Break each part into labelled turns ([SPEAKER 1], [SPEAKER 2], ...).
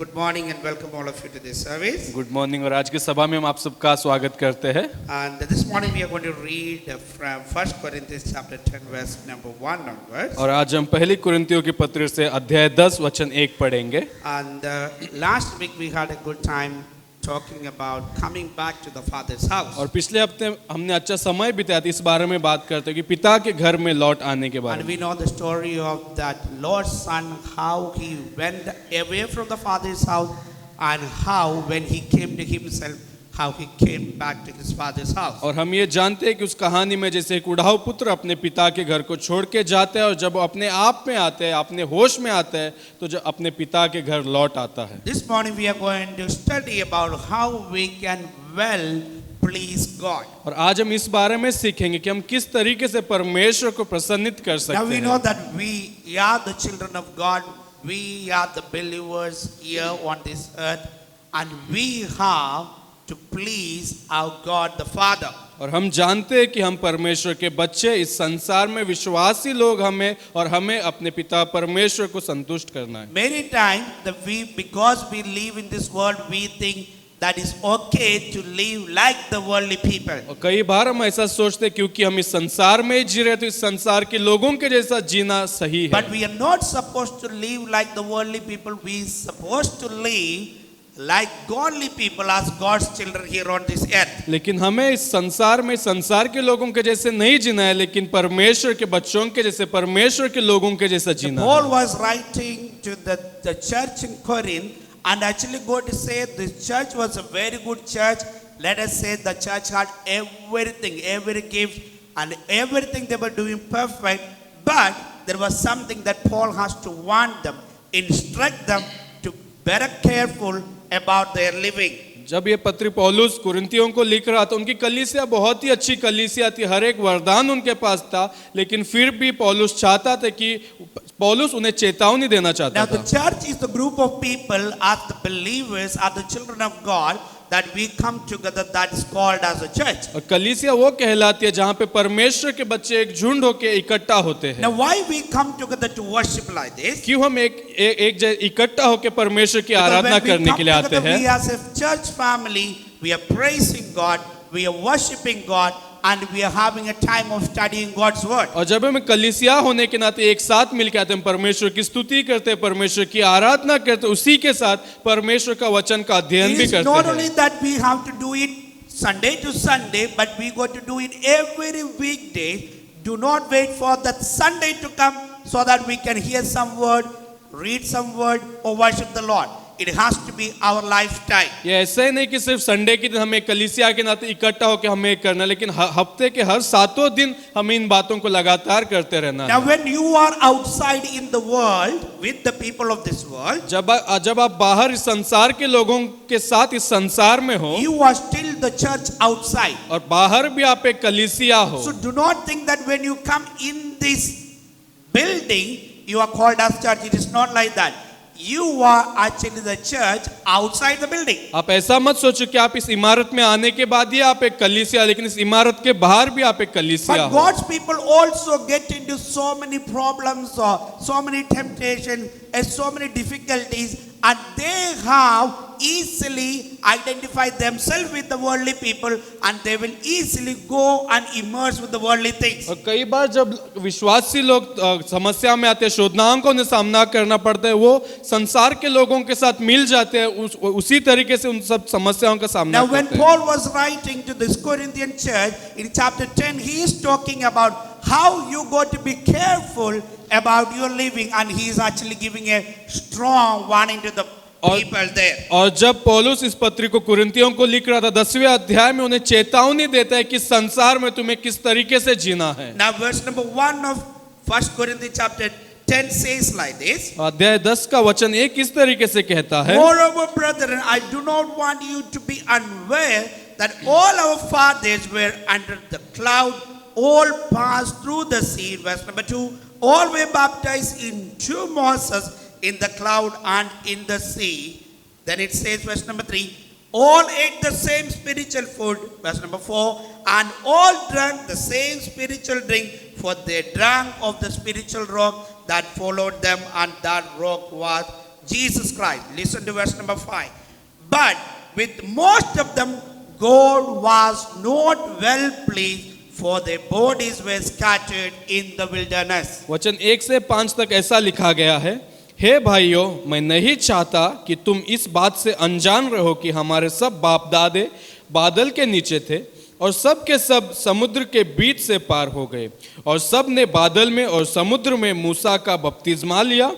[SPEAKER 1] Good morning and welcome all of you to this service.
[SPEAKER 2] Good morning और आज की सभा में हम आप सबका स्वागत करते हैं।
[SPEAKER 1] And this morning we are going to read from 1 Corinthians chapter 10 verse number 1 onwards.
[SPEAKER 2] और आज हम पहली कुरिन्थियों की पत्री से अध्याय 10 वचन 1 पढ़ेंगे।
[SPEAKER 1] And last week we had a good time talking about coming back to the Father's house.
[SPEAKER 2] और पिछले हफ्ते हमने अच्छा समय बिताया था इस बारे में बात करते हैं कि पिता के घर में लौट आने के बारे
[SPEAKER 1] And
[SPEAKER 2] में।
[SPEAKER 1] we know the story of that Lord's son, how he went away from the Father's house and how when he came to himself, how he came back to his father's house.
[SPEAKER 2] और हम ये जानते हैं कि उस कहानी में जैसे एक उड़ाऊ पुत्र अपने पिता के घर को छोड़ के जाता है और जब वो अपने आप में आता है, अपने होश में आता है, तो जब अपने पिता के घर लौट आता है।
[SPEAKER 1] This morning we are going to study about how we can well please God.
[SPEAKER 2] और आज हम इस बारे में सीखेंगे कि हम किस तरीके से परमेश्वर को प्रसन्नित कर
[SPEAKER 1] Now
[SPEAKER 2] सकते
[SPEAKER 1] we know
[SPEAKER 2] हैं।
[SPEAKER 1] that we are the children of God, we are the believers here on this earth, and we have to please our God the Father.
[SPEAKER 2] और हम जानते हैं कि हम परमेश्वर के बच्चे, इस संसार में विश्वासी लोग हमें और हमें अपने पिता परमेश्वर को संतुष्ट करना है।
[SPEAKER 1] Many times because we live in this world, we think that is okay to live like the worldly people.
[SPEAKER 2] और कई बार हम ऐसा सोचते हैं क्योंकि हम इस संसार में ही जी रहे तो इस संसार के लोगों के जैसा जीना सही है।
[SPEAKER 1] But we are not supposed to live like the worldly people. We are supposed to live like godly people as God's children here on this earth.
[SPEAKER 2] लेकिन हमें इस संसार में संसार के लोगों के जैसे नहीं जीना है, लेकिन परमेश्वर के बच्चों के जैसे, परमेश्वर के लोगों के जैसा जीना है।
[SPEAKER 1] Paul was writing to the church in Corinth and actually going to say the church was a very good church. Let us say the church had everything, every gift and everything they were doing perfect. But there was something that Paul has to warn them, instruct them to better careful about their living.
[SPEAKER 2] जब ये पत्री पौलुस कुरिन्थियों को लिख रहा था, उनकी कलीसिया बहुत ही अच्छी कलीसिया थी, हर एक वरदान उनके पास था, लेकिन फिर भी पौलुस चाहता था कि पौलुस उन्हें चेतावनी देना चाहता
[SPEAKER 1] Now
[SPEAKER 2] था।
[SPEAKER 1] the church is the group of people, as the believers, as the children of God, that we come together, that is called as a church.
[SPEAKER 2] और कलीसिया वो कहलाती है जहाँ पे परमेश्वर के बच्चे एक झुंड होके इकट्ठा होते हैं।
[SPEAKER 1] Now why we come together to worship like this?
[SPEAKER 2] क्यों हम एक इकट्ठा होके परमेश्वर की
[SPEAKER 1] Because
[SPEAKER 2] आराधना
[SPEAKER 1] when we
[SPEAKER 2] करने
[SPEAKER 1] come
[SPEAKER 2] के लिए आते
[SPEAKER 1] together,
[SPEAKER 2] हैं?
[SPEAKER 1] we as a church family, we are praising God, we are worshiping God, and we are having a time of studying God's word.
[SPEAKER 2] और जब हम कलीसिया होने के नाते एक साथ मिलकर आते हैं, परमेश्वर की स्तुति करते हैं, परमेश्वर की आराधना करते हैं, उसी के साथ परमेश्वर का वचन का अध्ययन
[SPEAKER 1] It
[SPEAKER 2] भी
[SPEAKER 1] is
[SPEAKER 2] करते
[SPEAKER 1] not
[SPEAKER 2] हैं।
[SPEAKER 1] only that we have to do it Sunday to Sunday, but we got to do it every weekday. Do not wait for that Sunday to come so that we can hear some word, read some word, or worship the Lord. It has to be our lifetime.
[SPEAKER 2] ये ऐसा ही नहीं कि सिर्फ Sunday के दिन हमें कलीसिया के नाते इकट्ठा होकर हमें करना, लेकिन हफ्ते के हर 7 दिन हमें इन बातों को लगातार करते रहना
[SPEAKER 1] Now
[SPEAKER 2] है।
[SPEAKER 1] when you are outside in the world with the people of this world,
[SPEAKER 2] जब आप बाहर इस संसार के लोगों के साथ इस संसार में हो
[SPEAKER 1] you are still the church outside.
[SPEAKER 2] और बाहर भी आप एक कलीसिया हो,
[SPEAKER 1] So do not think that when you come in this building, you are called as church. It is not like that. You are actually the church outside the building.
[SPEAKER 2] आप ऐसा मत सोचो कि आप इस इमारत में आने के बाद ही आप एक कलीसिया, लेकिन इस इमारत के बाहर भी आप एक कलीसिया
[SPEAKER 1] But
[SPEAKER 2] हो।
[SPEAKER 1] God's people also get into so many problems or so many temptations and so many difficulties, and they have easily identified themselves with the worldly people, and they will easily go and immerse with the worldly things.
[SPEAKER 2] और कई बार जब विश्वासी लोग समस्या में आते हैं, शोधनाओं का उन्हें सामना करना पड़ता है, वो संसार के लोगों के साथ मिल जाते हैं, उसी तरीके से उन सब समस्याओं का सामना
[SPEAKER 1] Now when
[SPEAKER 2] करते हैं।
[SPEAKER 1] Paul was writing to this Corinthian church in chapter 10, he is talking about how you got to be careful about your living, and he is actually giving a strong warning to the people there.
[SPEAKER 2] और जब पौलुस इस पत्री को कुरिन्थियों को लिख रहा था 10वें अध्याय में उन्हें चेतावनी देता है कि संसार में तुम्हें किस तरीके से जीना है।
[SPEAKER 1] Now verse number 1 of 1 Corinthians chapter 10 says like this.
[SPEAKER 2] अध्याय 10 का वचन एक इस तरीके से कहता है,
[SPEAKER 1] Moreover, brethren, I do not want you to be unaware that all our fathers were under the cloud, all passed through the sea. Verse number 2, all were baptized into Moses in the cloud and in the sea. Then it says, verse number 3, all ate the same spiritual food. Verse number 4, and all drank the same spiritual drink, for they drank of the spiritual rock that followed them, and that rock was Jesus Christ. Listen to verse number 5. But with most of them, God was not well pleased, for their bodies were scattered in the wilderness.
[SPEAKER 2] वचन 1 से 5 तक ऐसा लिखा गया है, हे भाइयों, मैं नहीं चाहता कि तुम इस बात से अनजान रहो कि हमारे सब बाप दादे बादल के नीचे थे और सब के सब समुद्र के बीच से पार हो गए, और सब ने बादल में और समुद्र में मूसा का बपतिस्मा लिया,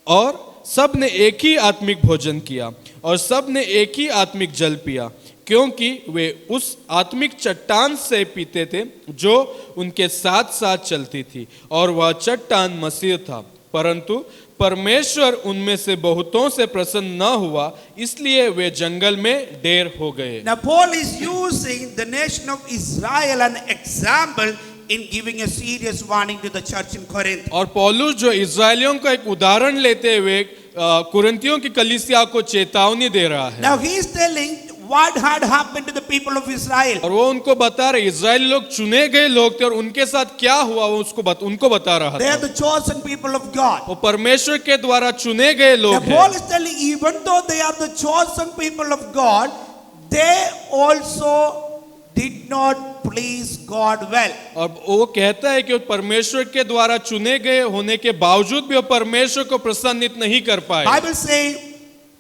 [SPEAKER 2] और सब ने एक ही आत्मिक भोजन किया, और सब ने एक ही आत्मिक जल पिया, क्योंकि वे उस आत्मिक चट्टान से पीते थे जो उनके साथ साथ चलती थी, और वह चट्टान मसीह था। परंतु परमेश्वर उनमें से बहुतों से प्रसन्न न हुआ, इसलिए वे जंगल में ढेर हो गए।
[SPEAKER 1] Now Paul is using the nation of Israel an example in giving a serious warning to the church in Corinth.
[SPEAKER 2] और पौलुस जो इजरायलियों का एक उदाहरण लेते हुए कुरिन्थियों की कलीसिया को चेतावनी दे रहा है।
[SPEAKER 1] Now he is telling what had happened to the people of Israel.
[SPEAKER 2] और वो उनको बता रहे, इजरायली लोग चुने गए लोग थे और उनके साथ क्या हुआ वो उनको बता रहा
[SPEAKER 1] They are
[SPEAKER 2] था।
[SPEAKER 1] the chosen people of God.
[SPEAKER 2] वो परमेश्वर के द्वारा चुने गए
[SPEAKER 1] Now
[SPEAKER 2] लोग
[SPEAKER 1] Paul
[SPEAKER 2] हैं।
[SPEAKER 1] is telling even though they are the chosen people of God, they also did not please God well.
[SPEAKER 2] और वो कहता है कि वो परमेश्वर के द्वारा चुने गए होने के बावजूद भी वो परमेश्वर को प्रसन्नित नहीं कर पाए।
[SPEAKER 1] Bible say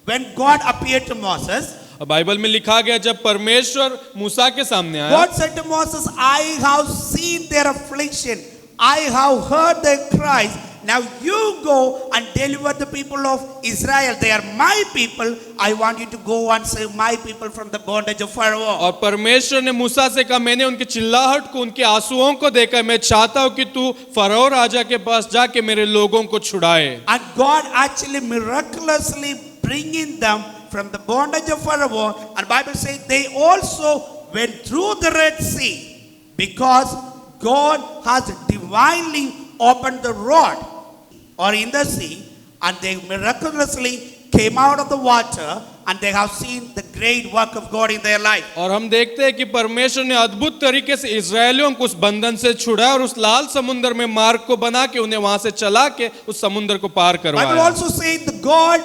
[SPEAKER 1] when God appeared to Moses,
[SPEAKER 2] और बाइबल में लिखा गया जब परमेश्वर मूसा के सामने आया,
[SPEAKER 1] God said to Moses, I have seen their affliction, I have heard their cries. Now you go and deliver the people of Israel. They are my people. I want you to go and save my people from the bondage of Pharaoh.
[SPEAKER 2] और परमेश्वर ने मूसा से कहा, मैंने उनकी चिल्लाहट को, उनके आंसुओं को देखा, मैं चाहता हूं कि तू फरो राजा के पास जाके मेरे लोगों को छुड़ाए।
[SPEAKER 1] And God actually miraculously bringing them from the bondage of Pharaoh. And Bible says they also went through the Red Sea because God has divinely opened the road or in the sea, and they miraculously came out of the water, and they have seen the great work of God in their life.
[SPEAKER 2] और हम देखते हैं कि परमेश्वर ने अद्भुत तरीके से इजरायलियों को उस बंधन से छुड़ाया और उस लाल समुद्र में मार्ग को बना के उन्हें वहां से चला के उस समुद्र को पार
[SPEAKER 1] Bible
[SPEAKER 2] करवाया।
[SPEAKER 1] also says the God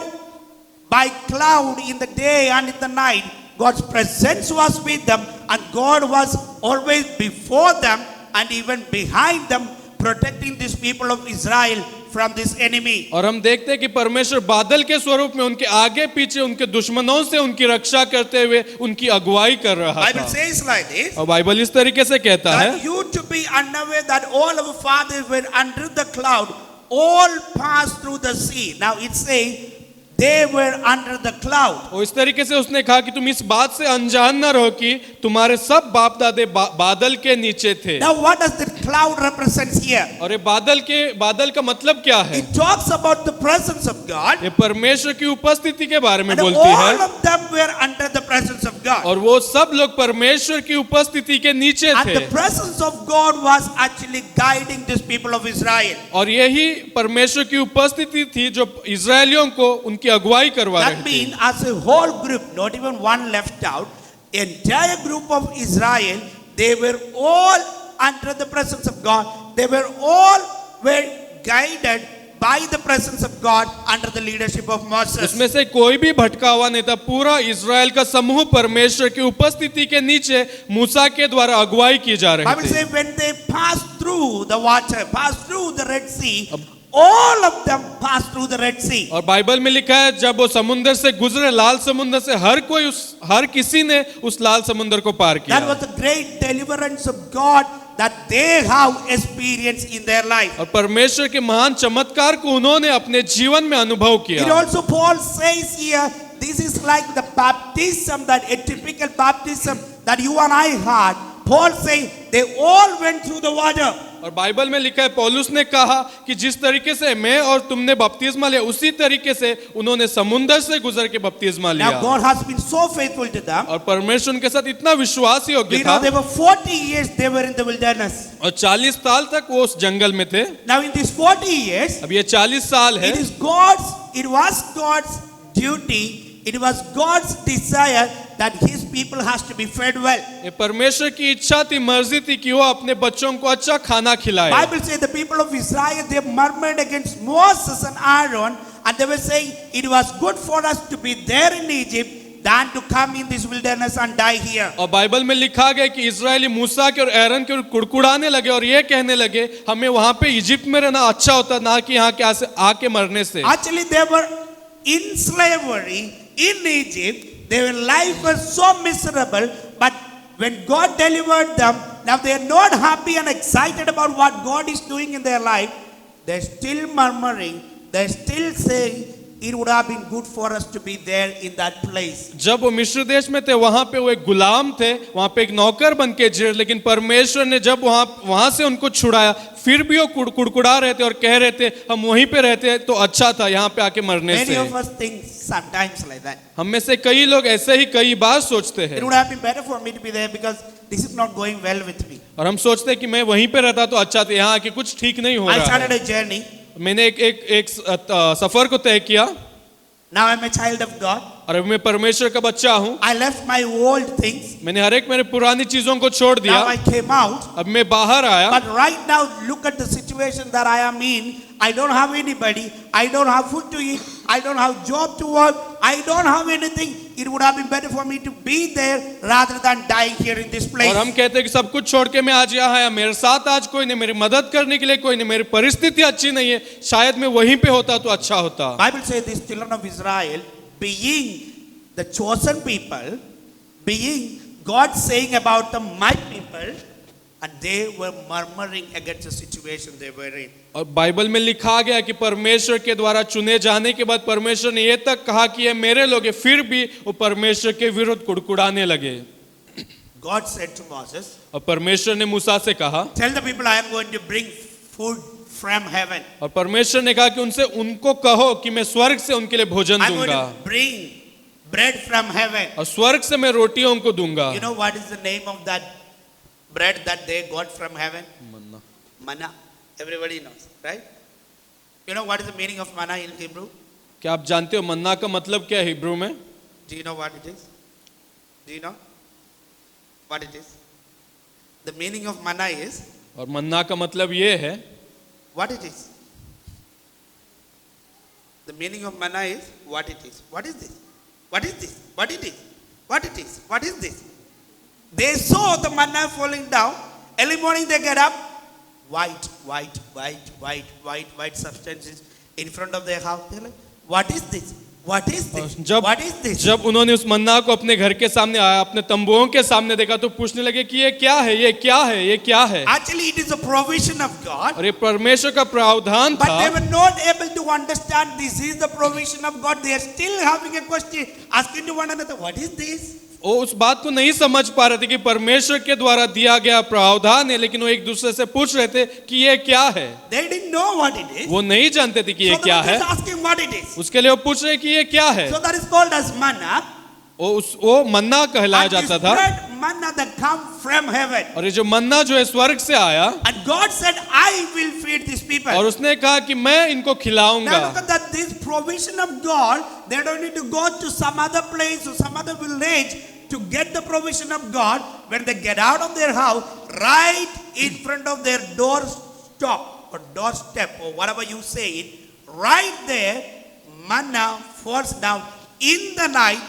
[SPEAKER 1] by cloud in the day and in the night, God's presence was with them, and God was always before them and even behind them, protecting these people of Israel from this enemy.
[SPEAKER 2] और हम देखते हैं कि परमेश्वर बादल के स्वरूप में उनके आगे पीछे उनके दुश्मनों से उनकी रक्षा करते हुए उनकी अगुवाई कर रहा
[SPEAKER 1] Bible
[SPEAKER 2] था।
[SPEAKER 1] says like this,
[SPEAKER 2] और बाइबल इस तरीके से कहता है,
[SPEAKER 1] that you to be unaware that all our fathers were under the cloud, all passed through the sea. Now it says they were under the cloud.
[SPEAKER 2] और इस तरीके से उसने कहा कि तुम इस बात से अनजान न रहो कि तुम्हारे सब बाप दादे बादल के नीचे थे।
[SPEAKER 1] Now what does the cloud represent here?
[SPEAKER 2] और ये बादल का मतलब क्या है?
[SPEAKER 1] It talks about the presence of God.
[SPEAKER 2] ये परमेश्वर की उपस्थिति के बारे में
[SPEAKER 1] And
[SPEAKER 2] बोलती
[SPEAKER 1] all
[SPEAKER 2] है,
[SPEAKER 1] of them were under the presence of God.
[SPEAKER 2] और वो सब लोग परमेश्वर की उपस्थिति के नीचे
[SPEAKER 1] And
[SPEAKER 2] थे।
[SPEAKER 1] the presence of God was actually guiding these people of Israel.
[SPEAKER 2] और यही परमेश्वर की उपस्थिति थी जो इजरायलियों को उनकी अगुवाई करवा
[SPEAKER 1] That
[SPEAKER 2] रहे थे।
[SPEAKER 1] means as a whole group, not even one left out, entire group of Israel, they were all under the presence of God. They were guided by the presence of God under the leadership of Moses.
[SPEAKER 2] उसमें से कोई भी भटका हुआ नहीं था। पूरा Israel का समूह परमेश्वर की उपस्थिति के नीचे मूसा के द्वारा अगुवाई की जा रही
[SPEAKER 1] Bible
[SPEAKER 2] थी।
[SPEAKER 1] says when they passed through the water, passed through the Red Sea, all of them passed through the Red Sea.
[SPEAKER 2] और बाइबल में लिखा है जब वो समुद्र से गुजरे, लाल समुद्र से, हर किसी ने उस लाल समुद्र को पार
[SPEAKER 1] That
[SPEAKER 2] किया।
[SPEAKER 1] was the great deliverance of God that they have experienced in their life.
[SPEAKER 2] और परमेश्वर के महान चमत्कार को उन्होंने अपने जीवन में अनुभव
[SPEAKER 1] It
[SPEAKER 2] किया।
[SPEAKER 1] also Paul says here, this is like the baptism, that a typical baptism that you and I had. Paul says they all went through the water.
[SPEAKER 2] और बाइबल में लिखा है, पौलुस ने कहा कि जिस तरीके से मैं और तुमने बपतिस्मा लिया, उसी तरीके से उन्होंने समुद्र से गुजर के बपतिस्मा
[SPEAKER 1] Now
[SPEAKER 2] लिया।
[SPEAKER 1] God has been so faithful to them.
[SPEAKER 2] और परमेश्वर उनके साथ इतना विश्वासी योग्य
[SPEAKER 1] We know
[SPEAKER 2] था।
[SPEAKER 1] they were 40 years they were in the wilderness.
[SPEAKER 2] और 40 साल तक वो उस जंगल में थे।
[SPEAKER 1] Now in these 40 years,
[SPEAKER 2] अब ये 40 साल है।
[SPEAKER 1] it was God's duty, it was God's desire that his people has to be fed well.
[SPEAKER 2] ये परमेश्वर की इच्छा थी, मर्जी थी कि वो अपने बच्चों को अच्छा खाना खिलाए।
[SPEAKER 1] Bible says the people of Israel, they murmured against Moses and Aaron, and they were saying it was good for us to be there in Egypt than to come in this wilderness and die here.
[SPEAKER 2] और Bible में लिखा गया कि Israeli मूसा के और एरन के कुड़कुड़ाने लगे और ये कहने लगे हमें वहां पे इजिप्ट में रहना अच्छा होता ना कि यहाँ के आके मरने से.
[SPEAKER 1] Actually, they were in slavery in Egypt. Their life was so miserable, but when God delivered them, now they are not happy and excited about what God is doing in their life. They're still murmuring. They're still saying, it would have been good for us to be there in that place.
[SPEAKER 2] जब वो मिस्र देश में थे वहां पे वो एक गुलाम थे, वहां पे एक नौकर बन के जी, लेकिन परमेश्वर ने जब वहां से उनको छुड़ाया फिर भी वो कुड़कुड़ा रहे थे और कह रहे थे हम वहीं पे रहते तो अच्छा था यहाँ पे आके मरने
[SPEAKER 1] Many
[SPEAKER 2] से.
[SPEAKER 1] of us think sometimes like that.
[SPEAKER 2] हम में से कई लोग ऐसे ही कई बार सोचते
[SPEAKER 1] It
[SPEAKER 2] हैं
[SPEAKER 1] would have been better for me to be there because this is not going well with me.
[SPEAKER 2] और हम सोचते हैं कि मैं वहीं पे रहता तो अच्छा था, यहाँ आके कुछ ठीक नहीं हो
[SPEAKER 1] I
[SPEAKER 2] रहा
[SPEAKER 1] started
[SPEAKER 2] है.
[SPEAKER 1] a journey.
[SPEAKER 2] मैंने एक सफर को तय किया
[SPEAKER 1] Now I'm a child of God.
[SPEAKER 2] और अब मैं परमेश्वर का बच्चा हूँ.
[SPEAKER 1] I left my old things.
[SPEAKER 2] मैंने हर एक मेरे पुरानी चीजों को छोड़ दिया.
[SPEAKER 1] Now I came out.
[SPEAKER 2] अब मैं बाहर आया.
[SPEAKER 1] But right now, look at the situation that I am in. I don't have anybody. I don't have food to eat. I don't have job to work. I don't have anything. It would have been better for me to be there rather than dying here in this place.
[SPEAKER 2] और हम कहते हैं कि सब कुछ छोड़ के मैं आज यहाँ आया, मेरे साथ आज कोई नहीं, मेरी मदद करने के लिए कोई नहीं, मेरी परिस्थिति अच्छी नहीं है, शायद मैं वहीं पे होता तो अच्छा होता.
[SPEAKER 1] Bible says these children of Israel, being the chosen people, being God saying about them, my people, and they were murmuring against the situation they were in.
[SPEAKER 2] और बाइबल में लिखा गया कि परमेश्वर के द्वारा चुने जाने के बाद परमेश्वर ने ये तक कहा कि ये मेरे लोग हैं, फिर भी वो परमेश्वर के विरुद्ध कुड़कुड़ाने लगे.
[SPEAKER 1] God said to Moses,
[SPEAKER 2] और परमेश्वर ने मूसा से कहा,
[SPEAKER 1] tell the people I am going to bring food from heaven.
[SPEAKER 2] और परमेश्वर ने कहा कि उनसे उनको कहो कि मैं स्वर्ग से उनके लिए भोजन
[SPEAKER 1] I'm going
[SPEAKER 2] दूंगा
[SPEAKER 1] to bring bread from heaven.
[SPEAKER 2] और स्वर्ग से मैं रोटियों उनको दूंगा.
[SPEAKER 1] You know what is the name of that bread that they got from heaven? Manna. Everybody knows, right? You know what is the meaning of manna in Hebrew?
[SPEAKER 2] क्या आप जानते हो मन्ना का मतलब क्या है हिब्रू में?
[SPEAKER 1] Do you know what it is? Do you know what it is? The meaning of manna is
[SPEAKER 2] और मन्ना का मतलब ये है,
[SPEAKER 1] what it is. The meaning of manna is what it is. What is this? What is this? What it is? What it is? What is this? They saw the manna falling down. Early morning they get up. White substances in front of their house. They're like, what is this? What is this? What is this?
[SPEAKER 2] जब उन्होंने उस मन्ना को अपने घर के सामने आया, अपने तंबुओं के सामने देखा तो पूछने लगे कि ये क्या है, ये क्या है, ये क्या है.
[SPEAKER 1] Actually, it is a provision of God.
[SPEAKER 2] और ये परमेश्वर का प्रावधान
[SPEAKER 1] But
[SPEAKER 2] था.
[SPEAKER 1] they were not able to understand this is the provision of God. They are still having a question, asking to one another, what is this?
[SPEAKER 2] वो उस बात को नहीं समझ पा रहे थे कि परमेश्वर के द्वारा दिया गया प्रावधान है, लेकिन वो एक दूसरे से पूछ रहे थे कि ये क्या है.
[SPEAKER 1] They didn't know what it is.
[SPEAKER 2] वो नहीं जानते थे कि ये
[SPEAKER 1] So
[SPEAKER 2] क्या
[SPEAKER 1] they
[SPEAKER 2] है.
[SPEAKER 1] were just asking what it is.
[SPEAKER 2] उसके लिए वो पूछ रहे कि ये क्या है.
[SPEAKER 1] So that is called as manna.
[SPEAKER 2] वो मन्ना कहलाया
[SPEAKER 1] And this
[SPEAKER 2] जाता था.
[SPEAKER 1] bread, manna that come from heaven.
[SPEAKER 2] और ये जो मन्ना जो है स्वर्ग से आया,
[SPEAKER 1] And God said, I will feed these people.
[SPEAKER 2] और उसने कहा कि मैं इनको खिलाऊंगा.
[SPEAKER 1] Now look at that, this provision of God, they don't need to go to some other place or some other village to get the provision of God. When they get out of their house, right in front of their doorstep or doorstep or whatever you say it, right there, manna falls down in the night.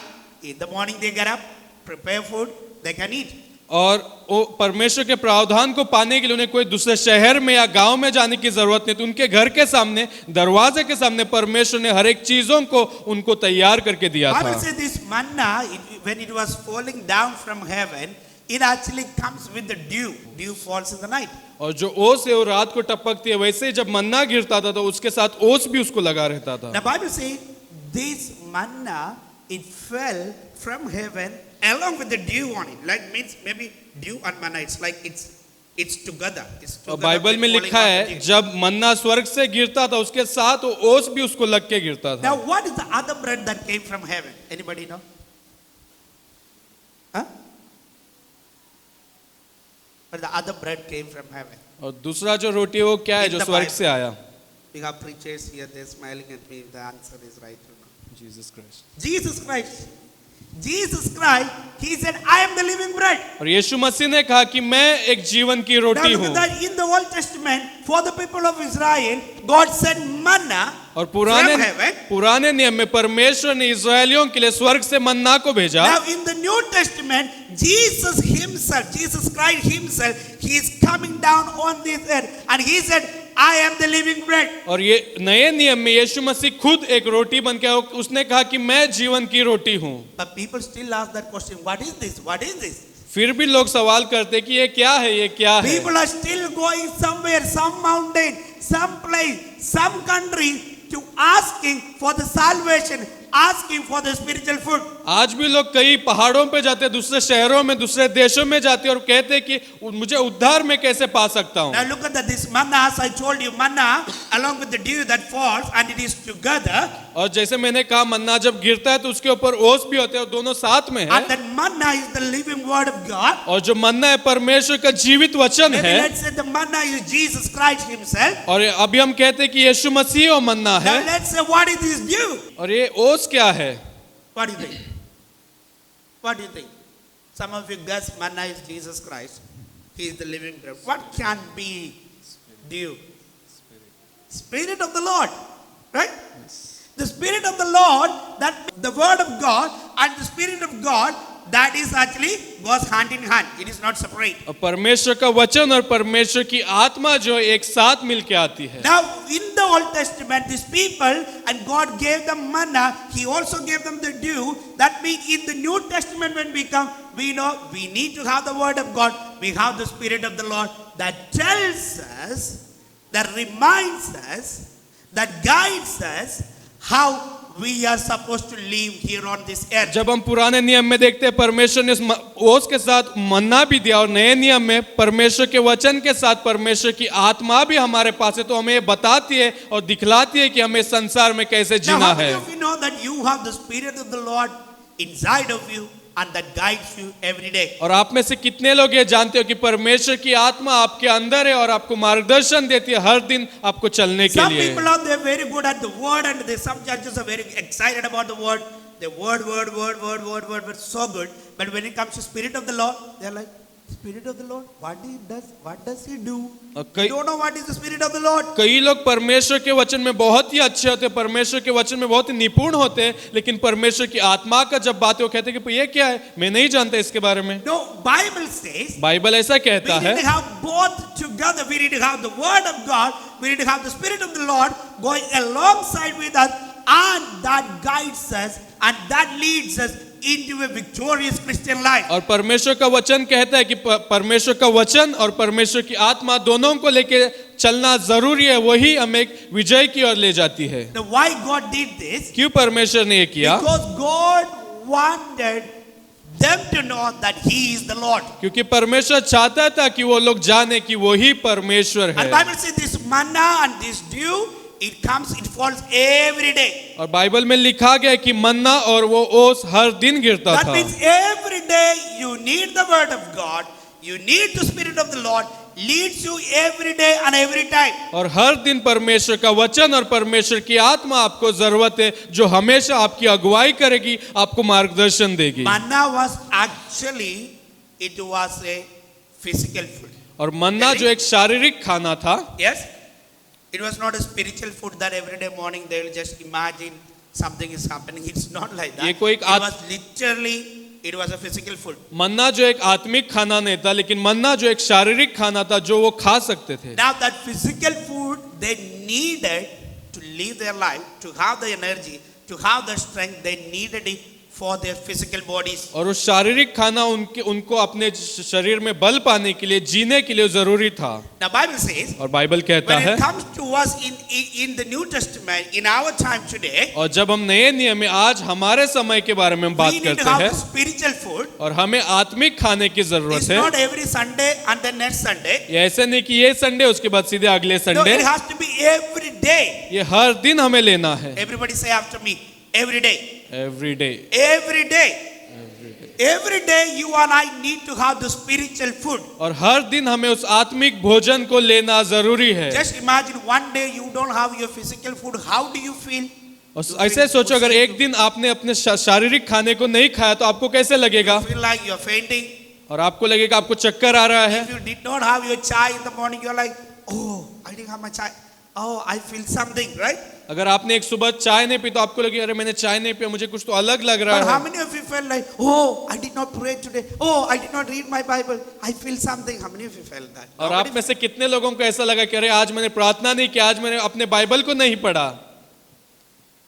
[SPEAKER 1] In the morning they get up, prepare food, they can eat.
[SPEAKER 2] और वो परमेश्वर के प्रावधान को पाने के लिए उन्हें कोई दूसरे शहर में या गांव में जाने की जरूरत नहीं. तो उनके घर के सामने, दरवाजे के सामने परमेश्वर ने हर एक चीजों को उनको तैयार करके दिया
[SPEAKER 1] Bible
[SPEAKER 2] था.
[SPEAKER 1] says this manna, when it was falling down from heaven, it actually comes with the dew. Dew falls in the night.
[SPEAKER 2] और जो ओस है वो रात को टपकती है, वैसे ही जब मन्ना गिरता था तो उसके साथ ओस भी उसको लगा रहता था.
[SPEAKER 1] The Bible says this manna, it fell from heaven along with the dew on it. Like means maybe dew and manna. It's like it's together. It's
[SPEAKER 2] और
[SPEAKER 1] together.
[SPEAKER 2] बाइबल में
[SPEAKER 1] falling
[SPEAKER 2] लिखा
[SPEAKER 1] on
[SPEAKER 2] है
[SPEAKER 1] the dew.
[SPEAKER 2] जब मन्ना स्वर्ग से गिरता था उसके साथ वो ओस भी उसको लग के गिरता था.
[SPEAKER 1] Now what is the other bread that came from heaven? Anybody know? Huh? But the other bread came from heaven.
[SPEAKER 2] और दूसरा जो रोटी है वो क्या है
[SPEAKER 1] In
[SPEAKER 2] जो
[SPEAKER 1] the
[SPEAKER 2] स्वर्ग
[SPEAKER 1] Bible.
[SPEAKER 2] से आया?
[SPEAKER 1] We have preachers here. They're smiling at me. If the answer is right or not.
[SPEAKER 2] Jesus Christ.
[SPEAKER 1] Jesus Christ. Jesus Christ, He said, I am the living bread.
[SPEAKER 2] और यीशु मसीह ने कहा कि मैं एक जीवन की
[SPEAKER 1] Now
[SPEAKER 2] रोटी
[SPEAKER 1] look
[SPEAKER 2] हूँ.
[SPEAKER 1] at that in the Old Testament, for the people of Israel, God sent manna
[SPEAKER 2] और पुराने
[SPEAKER 1] from heaven.
[SPEAKER 2] पुराने नियम में परमेश्वर ने इस्राएलियों के लिए स्वर्ग से मन्ना को भेजा।
[SPEAKER 1] Now in the New Testament, Jesus himself, Jesus Christ himself, he is coming down on this earth and he said, I am the living bread.
[SPEAKER 2] और ये नए नियम में यीशु मसीह खुद एक रोटी बन के उसने कहा कि मैं जीवन की रोटी हूँ।
[SPEAKER 1] But people still ask that question, what is this? What is this?
[SPEAKER 2] फिर भी लोग सवाल करते कि ये क्या है, ये क्या है।
[SPEAKER 1] People are still going somewhere, some mountain, some place, some country to asking for the salvation, asking for the spiritual food.
[SPEAKER 2] आज भी लोग कई पहाड़ों पे जाते, दूसरे शहरों में, दूसरे देशों में जाते और कहते कि मुझे उद्धार में कैसे पा सकता हूँ।
[SPEAKER 1] Now look at that, this manna, as I told you, manna along with the dew that falls and it is together.
[SPEAKER 2] और जैसे मैंने कहा मन्ना जब गिरता है तो उसके ऊपर ओस भी होते हैं और दोनों साथ में
[SPEAKER 1] And
[SPEAKER 2] है।
[SPEAKER 1] that manna is the living word of God.
[SPEAKER 2] और जो मन्ना है परमेश्वर का जीवित वचन
[SPEAKER 1] Maybe
[SPEAKER 2] है।
[SPEAKER 1] let's say the manna is Jesus Christ himself.
[SPEAKER 2] और अभी हम कहते हैं कि यीशु मसीह वो मन्ना
[SPEAKER 1] Now
[SPEAKER 2] है।
[SPEAKER 1] let's say what is this dew?
[SPEAKER 2] और ये ओस क्या है?
[SPEAKER 1] What do you think? What do you think? Some of you guess manna is Jesus Christ. He is the living bread. What can be dew? Spirit of the Lord. Right? The Spirit of the Lord, that the Word of God and the Spirit of God, that is actually goes hand in hand. It is not separate.
[SPEAKER 2] और परमेश्वर का वचन और परमेश्वर की आत्मा जो एक साथ मिलके आती है।
[SPEAKER 1] Now, in the Old Testament, these people, and God gave them manna, He also gave them the dew. That means in the New Testament, when we come, we know we need to have the Word of God. We have the Spirit of the Lord that tells us, that reminds us, that guides us how we are supposed to live here on this earth.
[SPEAKER 2] जब हम पुराने नियम में देखते हैं परमेश्वर ने ओस के साथ मन्ना भी दिया और नए नियम में परमेश्वर के वचन के साथ परमेश्वर की आत्मा भी हमारे पास है, तो हमें ये बताती है और दिखलाती है कि हमें इस संसार में कैसे
[SPEAKER 1] Now,
[SPEAKER 2] जीना
[SPEAKER 1] how
[SPEAKER 2] है।
[SPEAKER 1] many of you know that you have the Spirit of the Lord inside of you and that guides you every day?
[SPEAKER 2] और आप में से कितने लोग ये जानते हो कि परमेश्वर की आत्मा आपके अंदर है और आपको मार्गदर्शन देती है हर दिन आपको चलने के
[SPEAKER 1] Some
[SPEAKER 2] लिए।
[SPEAKER 1] people are there very good at the word, and some churches are very excited about the word. The word, so good. But when it comes to Spirit of the Lord, they are like, Spirit of the Lord, what does He do?
[SPEAKER 2] और
[SPEAKER 1] You don't know what is the Spirit of the Lord.
[SPEAKER 2] कई लोग परमेश्वर के वचन में बहुत ही अच्छे होते हैं, परमेश्वर के वचन में बहुत ही निपुण होते हैं, लेकिन परमेश्वर की आत्मा का जब बात है वो कहते हैं कि ये क्या है, मैं नहीं जानता इसके बारे में।
[SPEAKER 1] No, Bible says
[SPEAKER 2] बाइबल ऐसा
[SPEAKER 1] we
[SPEAKER 2] कहता
[SPEAKER 1] need
[SPEAKER 2] है
[SPEAKER 1] to have both together. We need to have the Word of God. We need to have the Spirit of the Lord going alongside with us, and that guides us and that leads us into a victorious Christian life.
[SPEAKER 2] और परमेश्वर का वचन कहता है कि परमेश्वर का वचन और परमेश्वर की आत्मा दोनों को लेके चलना जरूरी है, वही हमें एक विजय की ओर ले जाती है।
[SPEAKER 1] Now, why God did this?
[SPEAKER 2] क्यों परमेश्वर ने ये किया?
[SPEAKER 1] Because God wanted them to know that He is the Lord.
[SPEAKER 2] क्योंकि परमेश्वर चाहता था कि वो लोग जाने कि वही परमेश्वर
[SPEAKER 1] And
[SPEAKER 2] है।
[SPEAKER 1] Bible says this manna and this dew, it falls every day.
[SPEAKER 2] और बाइबल में लिखा गया है कि मन्ना और वो ओस हर दिन गिरता
[SPEAKER 1] That
[SPEAKER 2] था।
[SPEAKER 1] means every day you need the Word of God, you need the Spirit of the Lord, leads you every day and every time.
[SPEAKER 2] और हर दिन परमेश्वर का वचन और परमेश्वर की आत्मा आपको जरूरत है, जो हमेशा आपकी अगुवाई करेगी, आपको मार्गदर्शन देगी।
[SPEAKER 1] Manna was actually, it was a physical food.
[SPEAKER 2] और मन्ना जो एक शारीरिक खाना था,
[SPEAKER 1] Yes? It was not a spiritual food that every day morning they will just imagine something is happening. It's not like that.
[SPEAKER 2] ये कोई
[SPEAKER 1] It was literally, it was a physical food.
[SPEAKER 2] मन्ना जो एक आत्मिक खाना नहीं था, लेकिन मन्ना जो एक शारीरिक खाना था जो वो खा सकते थे।
[SPEAKER 1] Now that physical food they needed to live their life, to have the energy, to have the strength, they needed it for their physical bodies.
[SPEAKER 2] और उस शारीरिक खाना उनको अपने शरीर में बल पाने के लिए, जीने के लिए जरूरी था।
[SPEAKER 1] Now Bible says,
[SPEAKER 2] और बाइबल कहता
[SPEAKER 1] when
[SPEAKER 2] है,
[SPEAKER 1] it comes to us in the New Testament, in our time today,
[SPEAKER 2] और जब हम नए नियम में आज हमारे समय के बारे में हम बात
[SPEAKER 1] we need to
[SPEAKER 2] करते
[SPEAKER 1] have
[SPEAKER 2] हैं
[SPEAKER 1] the spiritual food.
[SPEAKER 2] और हमें आत्मिक खाने की
[SPEAKER 1] It's
[SPEAKER 2] जरूरत है।
[SPEAKER 1] not every Sunday and the next Sunday.
[SPEAKER 2] ये ऐसे नहीं कि ये संडे उसके बाद सीधे अगले
[SPEAKER 1] No,
[SPEAKER 2] Sunday,
[SPEAKER 1] it has to be every day.
[SPEAKER 2] ये हर दिन हमें लेना है।
[SPEAKER 1] Everybody say after me, every day.
[SPEAKER 2] Every day,
[SPEAKER 1] Every day. Every day you and I need to have the spiritual food.
[SPEAKER 2] और हर दिन हमें उस आत्मिक भोजन को लेना जरूरी है।
[SPEAKER 1] Just imagine one day you don't have your physical food. How do you feel?
[SPEAKER 2] और ऐसे सोचो अगर एक दिन आपने अपने शारीरिक खाने को नहीं खाया तो आपको कैसे लगेगा?
[SPEAKER 1] You feel like you're fainting.
[SPEAKER 2] और आपको लगेगा आपको चक्कर आ रहा है।
[SPEAKER 1] If you did not have your chai in the morning, you're like, oh, I didn't have my chai. oh, I feel something, right?
[SPEAKER 2] अगर आपने एक सुबह चाय नहीं पी तो आपको लगे अरे मैंने चाय नहीं पिया, मुझे कुछ तो अलग लग
[SPEAKER 1] But
[SPEAKER 2] रहा
[SPEAKER 1] how
[SPEAKER 2] है.
[SPEAKER 1] many of you felt like, oh, I did not pray today. Oh, I did not read my Bible. I feel something. How many of you felt that?
[SPEAKER 2] और
[SPEAKER 1] Nobody
[SPEAKER 2] आप में से कितने लोगों को ऐसा लगा कि अरे आज मैंने प्रार्थना नहीं की, आज मैंने अपने बाइबल को नहीं पढ़ा.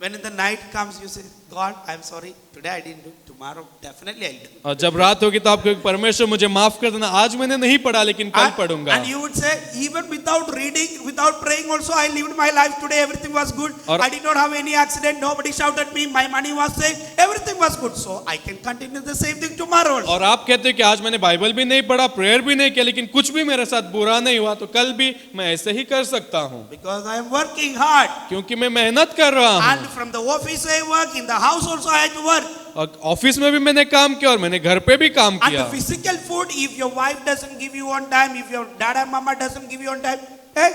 [SPEAKER 1] When in the night comes, you say, God, I'm sorry. Today I didn't do. Tomorrow, definitely I'll do.
[SPEAKER 2] और जब रात होगी तो आपको परमेश्वर मुझे माफ कर देना, आज मैंने नहीं पढ़ा लेकिन कल पढ़ूंगा.
[SPEAKER 1] And you would say, even without reading, without praying also, I lived my life today. Everything was good.
[SPEAKER 2] और-
[SPEAKER 1] I did not have any accident. Nobody shouted at me. My money was safe. Everything was good. So I can continue the same thing tomorrow also.
[SPEAKER 2] और आप कहते हो कि आज मैंने Bible भी नहीं पढ़ा, प्रेयर भी नहीं किया, लेकिन कुछ भी मेरे साथ बुरा नहीं हुआ, तो कल भी मैं ऐसे ही कर सकता हूँ,
[SPEAKER 1] Because I am working hard.
[SPEAKER 2] क्योंकि मैं मेहनत कर रहा हूँ.
[SPEAKER 1] And from the office I work, in the house also I had to work.
[SPEAKER 2] और ऑफिस में भी मैंने काम किया और मैंने घर पे भी काम
[SPEAKER 1] And
[SPEAKER 2] किया.
[SPEAKER 1] the physical food, if your wife doesn't give you on time, if your dad and mama doesn't give you on time, hey,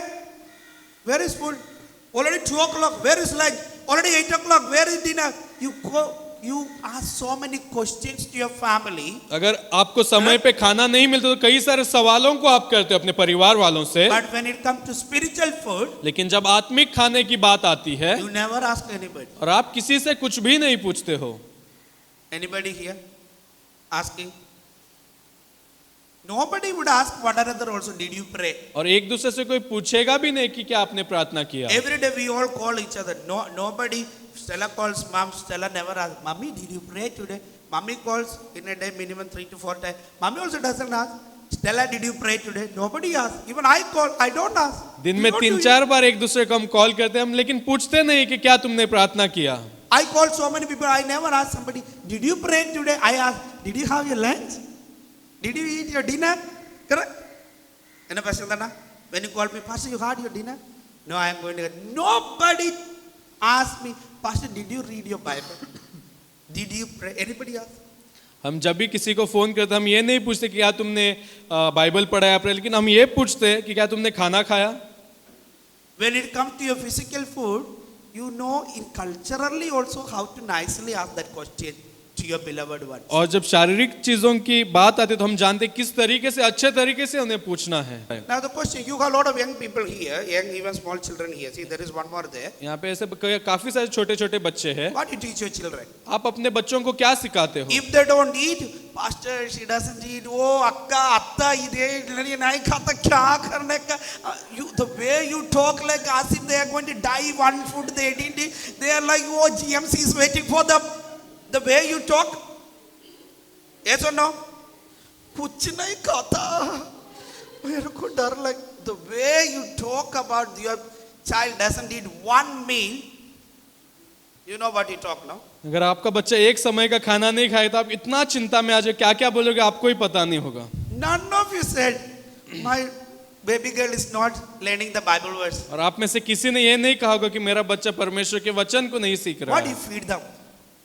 [SPEAKER 1] where is food? Already 2 o'clock, where is lunch? Already 8 o'clock, where is dinner? You ask so many questions to your family.
[SPEAKER 2] अगर आपको समय पे खाना नहीं मिलता तो कई सारे सवालों को आप करते हो अपने परिवार वालों से.
[SPEAKER 1] But when it comes to spiritual food,
[SPEAKER 2] लेकिन जब आत्मिक खाने की बात आती है
[SPEAKER 1] you never ask anybody.
[SPEAKER 2] और आप किसी से कुछ भी नहीं पूछते हो.
[SPEAKER 1] Anybody here asking? Nobody would ask one another also, did you pray?
[SPEAKER 2] और एक दूसरे से कोई पूछेगा भी नहीं कि क्या आपने प्रार्थना किया.
[SPEAKER 1] Every day we all call each other. Nobody. Stella calls mom. Stella never asks, Mommy, did you pray today? Mommy calls in a day minimum 3 to 4 times. Mommy also doesn't ask. Stella, did you pray today? Nobody asks. Even I call. I don't ask.
[SPEAKER 2] दिन
[SPEAKER 1] You
[SPEAKER 2] में
[SPEAKER 1] don't
[SPEAKER 2] 3-4 बार एक दूसरे को हम call करते हैं, हम लेकिन पूछते नहीं कि क्या तुमने प्रार्थना किया.
[SPEAKER 1] I call so many people. I never ask somebody, did you pray today? I ask, did you have your lunch? Did you eat your dinner? Correct? And Pastor Dana, when you call me, Pastor, you had your dinner? No, I am going to. Nobody asked me, Pastor, did you read your Bible? Did you pray? Anybody ask?
[SPEAKER 2] हम जब भी किसी को phone करते हैं हम ये नहीं पूछते कि क्या तुमने बाइबल पढ़ा है आपने, लेकिन हम ये पूछते हैं कि क्या तुमने खाना खाया.
[SPEAKER 1] When it comes to your physical food, you know in culturally also how to nicely ask that question to your beloved ones.
[SPEAKER 2] और जब शारीरिक चीजों की बात आती है तो हम जानते हैं किस तरीके से, अच्छे तरीके से उन्हें पूछना है.
[SPEAKER 1] Now the question, you have a lot of young people here, young even small children here. See, there is one more there.
[SPEAKER 2] यहाँ पे ऐसे काफी सारे छोटे छोटे बच्चे हैं.
[SPEAKER 1] What do you teach your children?
[SPEAKER 2] आप अपने बच्चों को क्या सिखाते हो?
[SPEAKER 1] If they don't eat, Pastor, she doesn't eat. Oh, akka, atta, ये नहीं खाता, क्या करने का? The way you talk like as if they are going to die one food they didn't eat. They are like, oh, GMC is waiting for them. The way you talk, yes or no? कुछ नहीं खाता. मेरे को डर लग. The way you talk about your child doesn't eat one meal. You know what you talk now?
[SPEAKER 2] अगर आपका बच्चा एक समय का खाना नहीं खाए तो आप इतना चिंता में आ जाए, क्या क्या बोलोगे आपको ही पता नहीं होगा.
[SPEAKER 1] None of you said, my baby girl is not learning the Bible verse.
[SPEAKER 2] और आप में से किसी ने ये नहीं कहा होगा कि मेरा बच्चा परमेश्वर के वचन को नहीं सीख रहा
[SPEAKER 1] What do you
[SPEAKER 2] है.
[SPEAKER 1] feed them?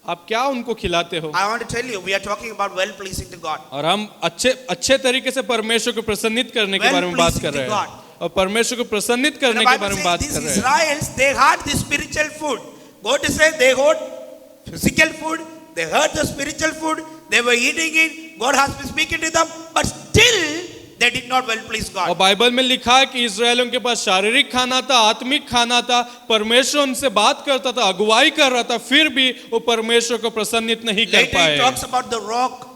[SPEAKER 2] आप क्या उनको खिलाते हो?
[SPEAKER 1] I want to tell you, we are talking about well pleasing to God.
[SPEAKER 2] और हम अच्छे तरीके से परमेश्वर को प्रसन्नित करने के बारे में बात कर रहे हैं और परमेश्वर को प्रसन्नित
[SPEAKER 1] And
[SPEAKER 2] करने
[SPEAKER 1] the
[SPEAKER 2] के
[SPEAKER 1] Bible
[SPEAKER 2] बारे में
[SPEAKER 1] says
[SPEAKER 2] बात
[SPEAKER 1] these
[SPEAKER 2] कर रहे हैं.
[SPEAKER 1] Israelites, they had the spiritual food. God is saying they had physical food, they had the spiritual food, they were eating it, God has been speaking to them, but still they did not well please
[SPEAKER 2] और
[SPEAKER 1] God.
[SPEAKER 2] Bible में लिखा है कि इस्राएलियों के पास शारीरिक खाना था, आत्मिक खाना था, परमेश्वर उनसे बात करता था, अगुवाई कर रहा था, फिर भी वो परमेश्वर को प्रसन्नित नहीं कर
[SPEAKER 1] Later he
[SPEAKER 2] पाए.
[SPEAKER 1] talks about the rock.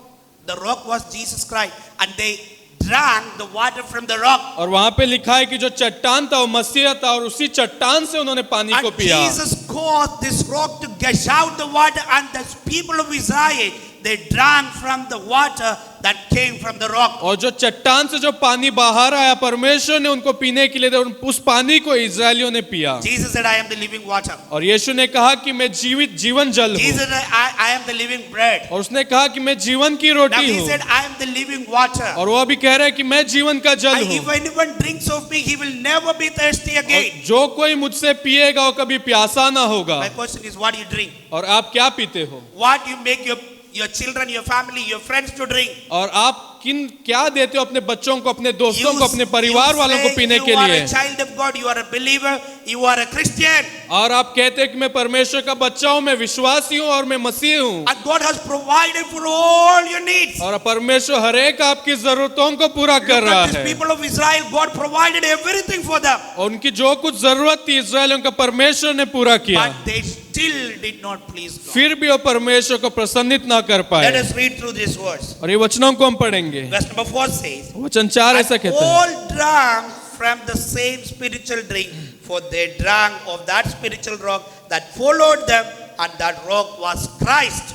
[SPEAKER 1] The rock was Jesus Christ, and they drank the water from the rock.
[SPEAKER 2] और वहां पे लिखा है कि जो चट्टान था वो मसीह था और उसी चट्टान से उन्होंने पानी को
[SPEAKER 1] And
[SPEAKER 2] पिया.
[SPEAKER 1] Jesus caused this rock to gush out the water, and the people of Israel, they drank from the water that came from the rock.
[SPEAKER 2] और जो चट्टान से जो पानी बाहर आया परमेश्वर ने उनको पीने के लिए दिया और उस पानी को इस्राएलियों ने पिया.
[SPEAKER 1] Jesus said, I am the living water.
[SPEAKER 2] और यीशु ने कहा कि मैं जीवन जल हूँ.
[SPEAKER 1] Jesus said, I am the living bread.
[SPEAKER 2] और उसने कहा कि मैं जीवन की
[SPEAKER 1] Now
[SPEAKER 2] रोटी
[SPEAKER 1] he
[SPEAKER 2] हूँ.
[SPEAKER 1] said, I am the living water.
[SPEAKER 2] और वो अभी कह रहे हैं कि मैं जीवन का जल
[SPEAKER 1] And
[SPEAKER 2] हूँ.
[SPEAKER 1] if anyone drinks of me, he will never be thirsty
[SPEAKER 2] और
[SPEAKER 1] again.
[SPEAKER 2] जो कोई मुझसे पिएगा वो कभी प्यासा ना होगा.
[SPEAKER 1] My question is, what do you drink?
[SPEAKER 2] और आप क्या पीते हो?
[SPEAKER 1] What you make your your children, your family, your friends to drink.
[SPEAKER 2] और आप क्या देते हो अपने बच्चों को, अपने दोस्तों को, अपने परिवार
[SPEAKER 1] you
[SPEAKER 2] वालों को
[SPEAKER 1] say
[SPEAKER 2] पीने के
[SPEAKER 1] you are
[SPEAKER 2] लिए?
[SPEAKER 1] a child of God, you are a believer, you are a Christian.
[SPEAKER 2] और आप कहते हैं कि मैं परमेश्वर का बच्चा हूं, मैं विश्वासी हूं और मैं मसीह हूं।
[SPEAKER 1] And God has provided for all your needs.
[SPEAKER 2] और परमेश्वर हर एक आपकी जरूरतों को पूरा कर
[SPEAKER 1] Look
[SPEAKER 2] रहा
[SPEAKER 1] at these
[SPEAKER 2] है।
[SPEAKER 1] people of Israel, God provided everything for them.
[SPEAKER 2] और उनकी जो कुछ जरूरत थी इस्राएलियों का परमेश्वर ने पूरा किया,
[SPEAKER 1] But they still did not please God.
[SPEAKER 2] फिर भी वो परमेश्वर को प्रसन्नित ना कर
[SPEAKER 1] Let
[SPEAKER 2] पाए।
[SPEAKER 1] us read through this verse.
[SPEAKER 2] और ये वचनों को हम पढ़ेंगे।
[SPEAKER 1] Verse number 4 says,
[SPEAKER 2] वचन 4 ऐसा
[SPEAKER 1] and
[SPEAKER 2] कहता है,
[SPEAKER 1] all drank from the same spiritual drink, for they drank of that spiritual rock that followed them, and that rock was Christ.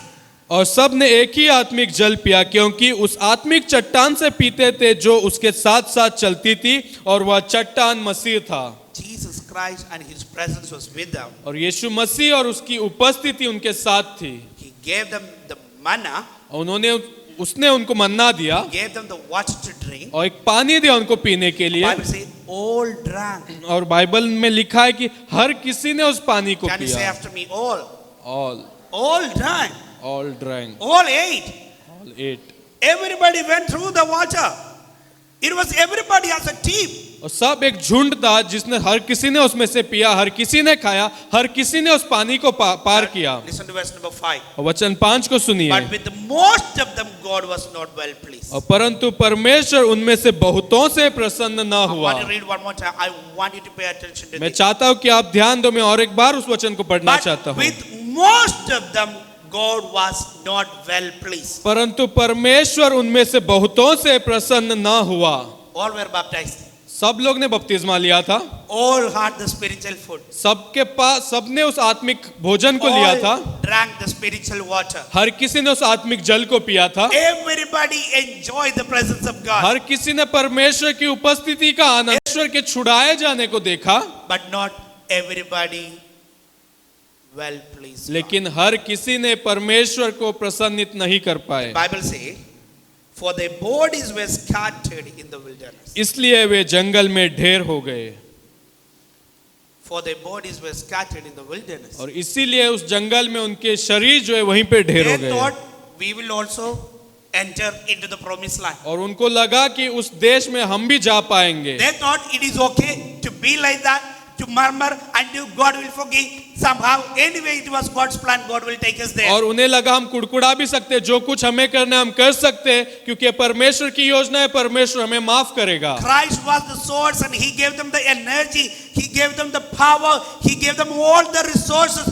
[SPEAKER 2] और सब ने एक ही आत्मिक जल पिया, क्योंकि उस आत्मिक चट्टान से पीते थे जो उसके साथ साथ चलती थी, और वह चट्टान मसीह था।
[SPEAKER 1] Jesus Christ and his presence was with them.
[SPEAKER 2] और यीशु मसीह और उसकी उपस्थिति उनके साथ थी।
[SPEAKER 1] He gave them the manna,
[SPEAKER 2] और उसने उनको मन्ना दिया,
[SPEAKER 1] gave them the water to drink.
[SPEAKER 2] और एक पानी दिया उनको पीने के लिए।
[SPEAKER 1] Bible says all drank.
[SPEAKER 2] और बाइबल में लिखा है कि हर किसी ने उस पानी को
[SPEAKER 1] Can you say
[SPEAKER 2] पिया।
[SPEAKER 1] after me? All.
[SPEAKER 2] All
[SPEAKER 1] Drank.
[SPEAKER 2] drank,
[SPEAKER 1] All ate.
[SPEAKER 2] all ate.
[SPEAKER 1] Everybody went through the water. It was everybody as a team.
[SPEAKER 2] और सब एक झुंड था जिसने हर किसी ने उसमें से पिया, हर किसी ने खाया, हर किसी ने उस पानी को पार किया।
[SPEAKER 1] Listen to verse number 5.
[SPEAKER 2] और वचन 5 को सुनिए।
[SPEAKER 1] But with most of them, God was not well pleased.
[SPEAKER 2] और परंतु परमेश्वर उनमें से बहुतों से प्रसन्न न
[SPEAKER 1] I
[SPEAKER 2] हुआ।
[SPEAKER 1] want to read one more time. I want you to pay attention to
[SPEAKER 2] मैं
[SPEAKER 1] this.
[SPEAKER 2] चाहता हूं कि आप ध्यान दो, मैं और एक बार उस वचन को पढ़ना चाहता
[SPEAKER 1] But
[SPEAKER 2] हूं।
[SPEAKER 1] with most of them, God was not well pleased.
[SPEAKER 2] परंतु परमेश्वर उनमें से बहुतों से प्रसन्न न हुआ।
[SPEAKER 1] All were baptized.
[SPEAKER 2] सब लोग ने बपतिस्मा लिया था,
[SPEAKER 1] All had the spiritual food.
[SPEAKER 2] सबके पास, सबने उस आत्मिक भोजन को लिया था,
[SPEAKER 1] All drank the spiritual water.
[SPEAKER 2] हर किसी ने उस आत्मिक जल को पिया था,
[SPEAKER 1] Everybody enjoyed the presence of God.
[SPEAKER 2] हर किसी ने परमेश्वर की उपस्थिति का आनंद, परमेश्वर के छुड़ाए जाने को देखा,
[SPEAKER 1] But not everybody well pleased.
[SPEAKER 2] लेकिन हर किसी ने परमेश्वर को प्रसन्नित नहीं कर पाए।
[SPEAKER 1] Bible says, for their bodies were scattered in the wilderness.
[SPEAKER 2] इसलिए वे जंगल में ढेर हो गए।
[SPEAKER 1] For their bodies were scattered in the wilderness.
[SPEAKER 2] और इसीलिए उस जंगल में उनके शरीर जो है वहीं पे ढेर हो
[SPEAKER 1] They
[SPEAKER 2] गए।
[SPEAKER 1] thought we will also enter into the promised land.
[SPEAKER 2] और उनको लगा कि उस देश में हम भी जा पाएंगे।
[SPEAKER 1] They thought it is okay to be like that, to murmur and do God will forgive somehow. Anyway, it was God's plan. God will take us there.
[SPEAKER 2] और उन्हें लगा हम कुड़कुड़ा भी सकते, जो कुछ हमें करना है हम कर सकते, क्योंकि परमेश्वर की योजना है, परमेश्वर हमें माफ करेगा।
[SPEAKER 1] Christ was the source and he gave them the energy, he gave them the power, he gave them all the resources,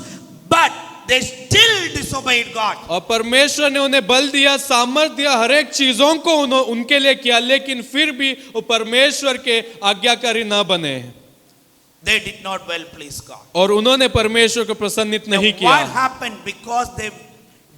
[SPEAKER 1] but they still disobeyed God.
[SPEAKER 2] और परमेश्वर ने उन्हें बल दिया, सामर्थ दिया, हर एक चीजों को उनके लिए किया, लेकिन फिर भी वो परमेश्वर के आज्ञाकारी ना बने।
[SPEAKER 1] They did not well please God.
[SPEAKER 2] और उन्होंने परमेश्वर को प्रसन्नित
[SPEAKER 1] Now,
[SPEAKER 2] नहीं
[SPEAKER 1] what
[SPEAKER 2] किया।
[SPEAKER 1] happened? Because they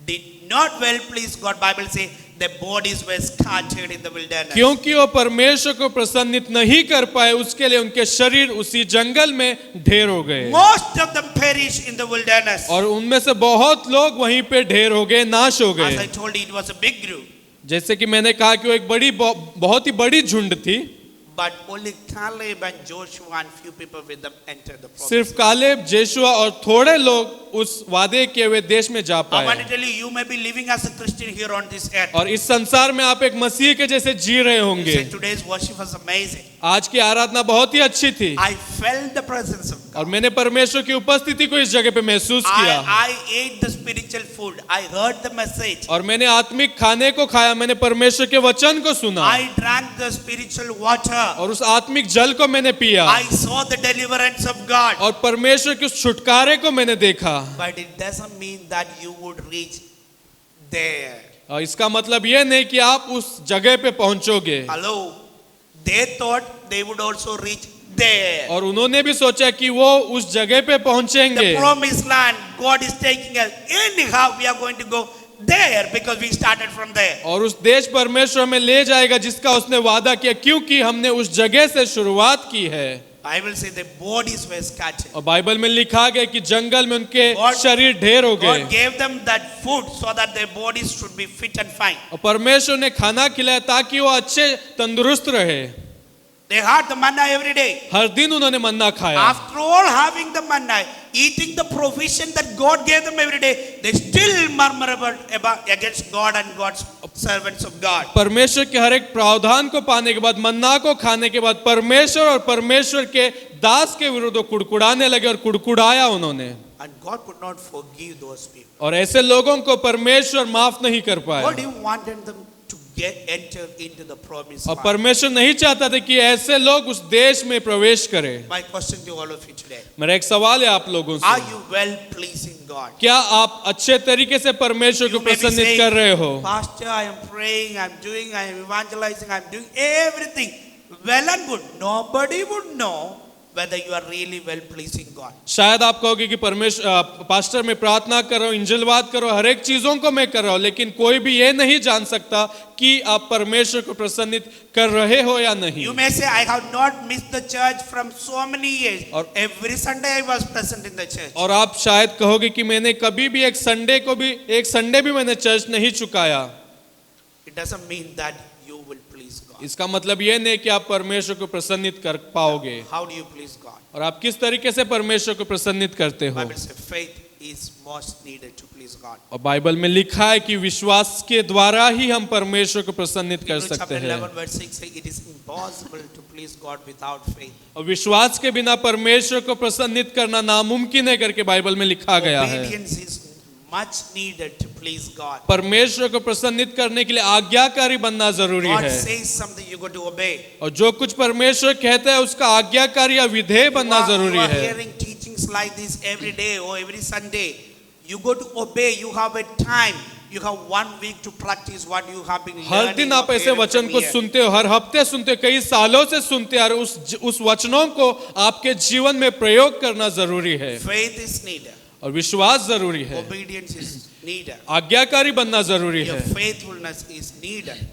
[SPEAKER 1] did not well please God, Bible says their bodies were scattered in the wilderness.
[SPEAKER 2] क्योंकि वो परमेश्वर को प्रसन्नित नहीं कर पाए, उसके लिए उनके शरीर उसी जंगल में ढेर हो गए।
[SPEAKER 1] Most of them perished in the wilderness.
[SPEAKER 2] और उनमें से बहुत लोग वहीं पे ढेर हो गए, नाश हो
[SPEAKER 1] As I
[SPEAKER 2] गए।
[SPEAKER 1] told you, it was a big group,
[SPEAKER 2] जैसे कि मैंने कहा कि वो एक बहुत ही बड़ी झुंड थी,
[SPEAKER 1] but only Caleb and Joshua and few people with them entered the promised
[SPEAKER 2] सिर्फ कालेब, जेशुआ और थोड़े लोग उस वादे किए हुए देश में जा
[SPEAKER 1] I want
[SPEAKER 2] पाए।
[SPEAKER 1] to tell you, you may be living as a Christian here on this earth.
[SPEAKER 2] और इस संसार में आप एक मसीह के जैसे जी रहे
[SPEAKER 1] You
[SPEAKER 2] होंगे।
[SPEAKER 1] say, today's worship was amazing.
[SPEAKER 2] आज की आराधना बहुत ही अच्छी थी,
[SPEAKER 1] I felt the presence of God.
[SPEAKER 2] और मैंने परमेश्वर की उपस्थिति को इस जगह पे महसूस किया,
[SPEAKER 1] I ate the spiritual food. I heard the message.
[SPEAKER 2] और मैंने आत्मिक खाने को खाया, मैंने परमेश्वर के वचन को सुना,
[SPEAKER 1] I drank the spiritual water.
[SPEAKER 2] और उस आत्मिक जल को मैंने पिया,
[SPEAKER 1] I saw the deliverance of God.
[SPEAKER 2] और परमेश्वर के उस छुटकारे को मैंने देखा।
[SPEAKER 1] But it doesn't mean that you would reach there.
[SPEAKER 2] और इसका मतलब ये नहीं कि आप उस जगह पे पहुंचोगे।
[SPEAKER 1] Hello. They thought they would also reach there.
[SPEAKER 2] और उन्होंने भी सोचा कि वो उस जगह पे पहुंचेंगे।
[SPEAKER 1] The promised land, God is taking us. Anyhow, we are going to go there because we started from there.
[SPEAKER 2] और उस देश परमेश्वर हमें ले जाएगा जिसका उसने वादा किया, क्योंकि हमने उस जगह से शुरुआत की है।
[SPEAKER 1] Bible says the bodies were scattered.
[SPEAKER 2] और बाइबल में लिखा गया कि जंगल में उनके
[SPEAKER 1] God-
[SPEAKER 2] शरीर ढेर हो गए,
[SPEAKER 1] God gave them that food so that their bodies should be fit and fine.
[SPEAKER 2] और परमेश्वर ने खाना खिलाया ताकि वो अच्छे तंदुरुस्त रहे।
[SPEAKER 1] They had the manna every day.
[SPEAKER 2] हर दिन उन्होंने मन्ना खाया।
[SPEAKER 1] After all having the manna, eating the provision that God gave them every day, they still murmur about against God and God's servants of God.
[SPEAKER 2] परमेश्वर के हर एक प्रावधान को पाने के बाद, मन्ना को खाने के बाद परमेश्वर और परमेश्वर के दास के विरुद्ध वो कुड़कुड़ाने लगे और कुड़कुड़ाया उन्होंने।
[SPEAKER 1] And God could not forgive those people.
[SPEAKER 2] और ऐसे लोगों को परमेश्वर माफ नहीं कर
[SPEAKER 1] God
[SPEAKER 2] पाया।
[SPEAKER 1] didn't wanted them to enter into the promised
[SPEAKER 2] और
[SPEAKER 1] land.
[SPEAKER 2] परमेश्वर नहीं चाहता था कि ऐसे लोग उस देश में प्रवेश करें।
[SPEAKER 1] My question to all of you today:
[SPEAKER 2] मेरा एक सवाल है आप लोगों
[SPEAKER 1] Are
[SPEAKER 2] से,
[SPEAKER 1] you well pleasing God?
[SPEAKER 2] क्या आप अच्छे तरीके से परमेश्वर को
[SPEAKER 1] You may be
[SPEAKER 2] प्रसन्नित
[SPEAKER 1] saying,
[SPEAKER 2] कर रहे हो?
[SPEAKER 1] Pastor, I am praying, I am evangelizing, I am doing everything well and good. Nobody would know whether you are really well pleasing God.
[SPEAKER 2] शायद आप कहोगे कि परमेश्वर पास्टर मैं प्रार्थना कर रहा हूँ, इंजलवाद कर रहा हूँ, हर एक चीजों को मैं कर रहा हूँ, लेकिन कोई भी ये नहीं जान सकता कि आप परमेश्वर को प्रसन्नित कर रहे हो या नहीं।
[SPEAKER 1] You may say, I have not missed the church from so many years.
[SPEAKER 2] और-
[SPEAKER 1] Every Sunday I was present in the church.
[SPEAKER 2] और आप शायद कहोगे कि मैंने कभी भी एक संडे भी मैंने चर्च नहीं चुकाया।
[SPEAKER 1] It doesn't mean that you will please God.
[SPEAKER 2] इसका मतलब ये नहीं कि आप परमेश्वर को प्रसन्नित कर पाओगे।
[SPEAKER 1] How do you please God?
[SPEAKER 2] और आप किस तरीके से परमेश्वर को प्रसन्नित करते हो?
[SPEAKER 1] Bible says faith is most needed to please God.
[SPEAKER 2] और बाइबल में लिखा है कि विश्वास के द्वारा ही हम परमेश्वर को प्रसन्नित कर
[SPEAKER 1] Hebrews
[SPEAKER 2] सकते
[SPEAKER 1] chapter
[SPEAKER 2] हैं।
[SPEAKER 1] 11 verse 6 says it is impossible to please God without faith.
[SPEAKER 2] और विश्वास के बिना परमेश्वर को प्रसन्नित करना नामुमकिन है करके बाइबल में लिखा गया है।
[SPEAKER 1] Obedience is much needed to please God.
[SPEAKER 2] परमेश्वर को प्रसन्नित करने के लिए आज्ञाकारी बनना जरूरी
[SPEAKER 1] God
[SPEAKER 2] है।
[SPEAKER 1] says something, you got to obey.
[SPEAKER 2] और जो कुछ परमेश्वर कहता है उसका आज्ञाकारी या विधेय बनना जरूरी
[SPEAKER 1] You are
[SPEAKER 2] है।
[SPEAKER 1] hearing teachings like this every day or every Sunday. You go to obey. You have a time. You have 1 week to practice what you have been learning.
[SPEAKER 2] हर दिन आप
[SPEAKER 1] or
[SPEAKER 2] ऐसे
[SPEAKER 1] hearing
[SPEAKER 2] वचन
[SPEAKER 1] from
[SPEAKER 2] को
[SPEAKER 1] here.
[SPEAKER 2] सुनते हो, हर हफ्ते सुनते हो, कई सालों से सुनते हो, और उस वचनों को आपके जीवन में प्रयोग करना जरूरी है।
[SPEAKER 1] Faith is needed.
[SPEAKER 2] और विश्वास जरूरी है,
[SPEAKER 1] Obedience is needed.
[SPEAKER 2] आज्ञाकारी बनना जरूरी
[SPEAKER 1] Your
[SPEAKER 2] है,
[SPEAKER 1] faithfulness is needed.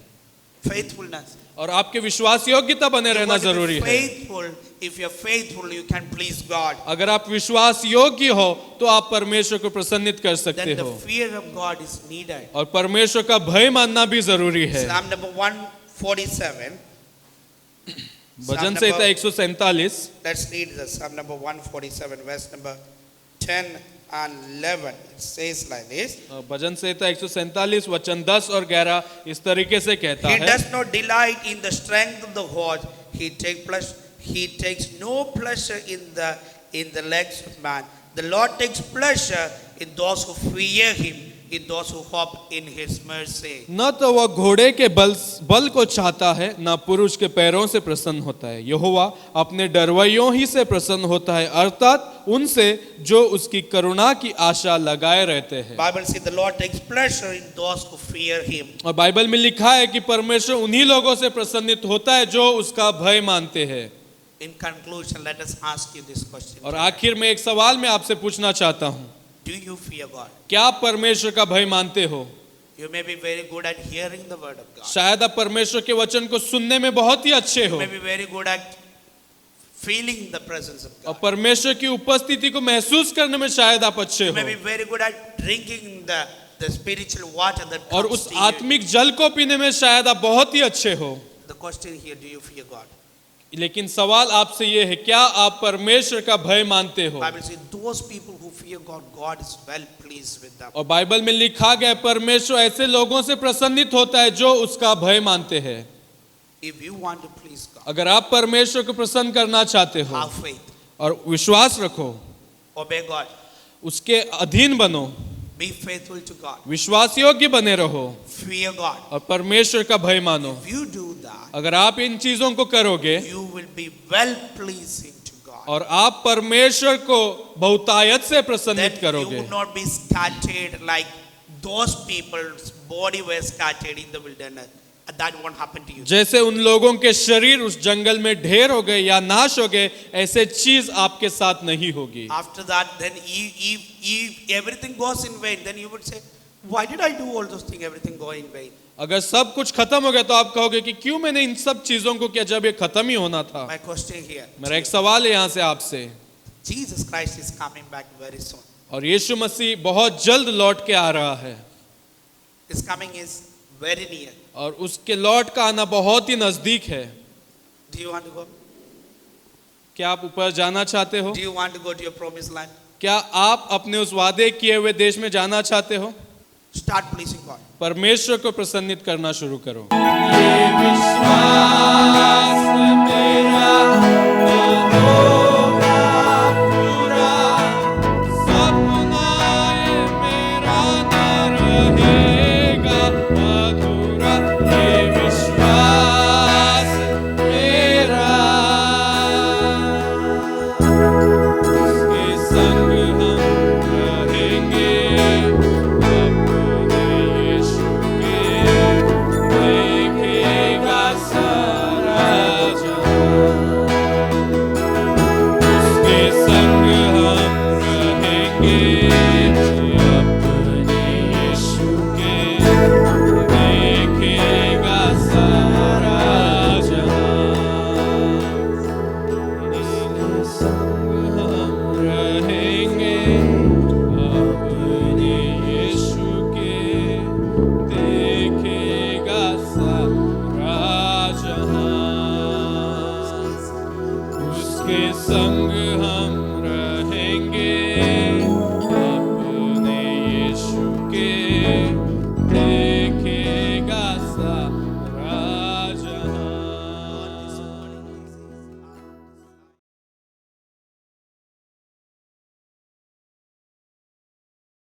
[SPEAKER 1] Faithfulness.
[SPEAKER 2] और आपके विश्वास योग्यता बने
[SPEAKER 1] You
[SPEAKER 2] रहना
[SPEAKER 1] got to be
[SPEAKER 2] जरूरी है।
[SPEAKER 1] faithful. If you're faithful, you can please God.
[SPEAKER 2] अगर आप विश्वास योग्य हो तो आप परमेश्वर को प्रसन्नित कर सकते
[SPEAKER 1] Then the
[SPEAKER 2] हो,
[SPEAKER 1] fear of God is needed.
[SPEAKER 2] और परमेश्वर का भय मानना भी जरूरी है।
[SPEAKER 1] Psalm number 147.
[SPEAKER 2] Bhajan Samhita 147।
[SPEAKER 1] Let's read the Psalm number 147, verse number 10 and 11. It says like this.
[SPEAKER 2] भजन संहिता 147 वचन 10 और 11 इस तरीके से कहता
[SPEAKER 1] He
[SPEAKER 2] है,
[SPEAKER 1] does not delight in the strength of the horse. He takes no pleasure in the legs of man. The Lord takes pleasure in those who fear him, in those who hope in his mercy.
[SPEAKER 2] न तो वह घोड़े के बल को चाहता है, न पुरुष के पैरों से प्रसन्न होता है। यहोवा अपने डरवैयों ही से प्रसन्न होता है, अर्थात उनसे जो उसकी करुणा की आशा लगाए रहते हैं।
[SPEAKER 1] Bible says the Lord takes pleasure in those who fear him.
[SPEAKER 2] और बाइबल में लिखा है कि परमेश्वर उन्हीं लोगों से प्रसन्नित होता है जो उसका भय मानते हैं।
[SPEAKER 1] In conclusion, let us ask you this question.
[SPEAKER 2] और आखिर में एक सवाल मैं आपसे पूछना चाहता हूँ,
[SPEAKER 1] Do you fear God?
[SPEAKER 2] क्या आप परमेश्वर का भय मानते हो?
[SPEAKER 1] You may be very good at hearing the word of God.
[SPEAKER 2] शायद आप परमेश्वर के वचन को सुनने में बहुत ही अच्छे
[SPEAKER 1] You
[SPEAKER 2] हो,
[SPEAKER 1] may be very good at feeling the presence of
[SPEAKER 2] और
[SPEAKER 1] God.
[SPEAKER 2] परमेश्वर की उपस्थिति को महसूस करने में शायद आप अच्छे
[SPEAKER 1] You may
[SPEAKER 2] हो,
[SPEAKER 1] be very good at drinking the spiritual water that
[SPEAKER 2] और
[SPEAKER 1] comes
[SPEAKER 2] उस
[SPEAKER 1] to you.
[SPEAKER 2] आत्मिक जल को पीने में शायद आप बहुत ही अच्छे हो।
[SPEAKER 1] The question here, do you fear God?
[SPEAKER 2] लेकिन सवाल आपसे ये है, क्या आप परमेश्वर का भय मानते हो?
[SPEAKER 1] Bible says those people who fear God, God is well pleased with them.
[SPEAKER 2] और बाइबल में लिखा गया है, परमेश्वर ऐसे लोगों से प्रसन्नित होता है जो उसका भय मानते हैं।
[SPEAKER 1] If you want to please God,
[SPEAKER 2] अगर आप परमेश्वर को प्रसन्न करना चाहते हो
[SPEAKER 1] have faith,
[SPEAKER 2] और विश्वास रखो,
[SPEAKER 1] obey God,
[SPEAKER 2] उसके अधीन बनो,
[SPEAKER 1] be faithful to God,
[SPEAKER 2] विश्वास योग्य बने रहो
[SPEAKER 1] fear God.
[SPEAKER 2] और परमेश्वर का भय मानो।
[SPEAKER 1] If you do that,
[SPEAKER 2] अगर आप इन चीजों को करोगे
[SPEAKER 1] you will be well pleasing to God.
[SPEAKER 2] और आप परमेश्वर को बहुतायत से
[SPEAKER 1] Then
[SPEAKER 2] प्रसन्नित
[SPEAKER 1] you
[SPEAKER 2] करोगे,
[SPEAKER 1] will not be scattered like those people's body were scattered in the wilderness. That won't happen to you.
[SPEAKER 2] जैसे उन लोगों के शरीर उस जंगल में ढेर हो गए या नाश हो गए, ऐसे चीज आपके साथ नहीं होगी।
[SPEAKER 1] After that, then if everything goes in vain, then you would say, why did I do all those things? Everything go in vain.
[SPEAKER 2] अगर सब कुछ खत्म हो गया तो आप कहोगे कि क्यों मैंने इन सब चीजों को किया जब ये खत्म ही होना था।
[SPEAKER 1] My question here,
[SPEAKER 2] मेरा एक सवाल है यहाँ से आपसे,
[SPEAKER 1] Jesus Christ is coming back very soon.
[SPEAKER 2] और यीशु मसीह बहुत जल्द लौट के आ रहा है,
[SPEAKER 1] His coming is very near.
[SPEAKER 2] और उसके लौट का आना बहुत ही नजदीक है।
[SPEAKER 1] Do you want to go?
[SPEAKER 2] क्या आप ऊपर जाना चाहते हो?
[SPEAKER 1] Do you want to go to your promised land?
[SPEAKER 2] क्या आप अपने उस वादे किए हुए देश में जाना चाहते हो?
[SPEAKER 1] Start pleasing God.
[SPEAKER 2] परमेश्वर को प्रसन्नित करना शुरू करो। ये विश्वास मेरा होगा पूरा, सपना ये मेरा न रहेगा अधूरा। ये विश्वास मेरा, उसके संग हम रहेंगे अपने यीशु के, देखेगा सारा जहां। उसके संग हम रहेंगे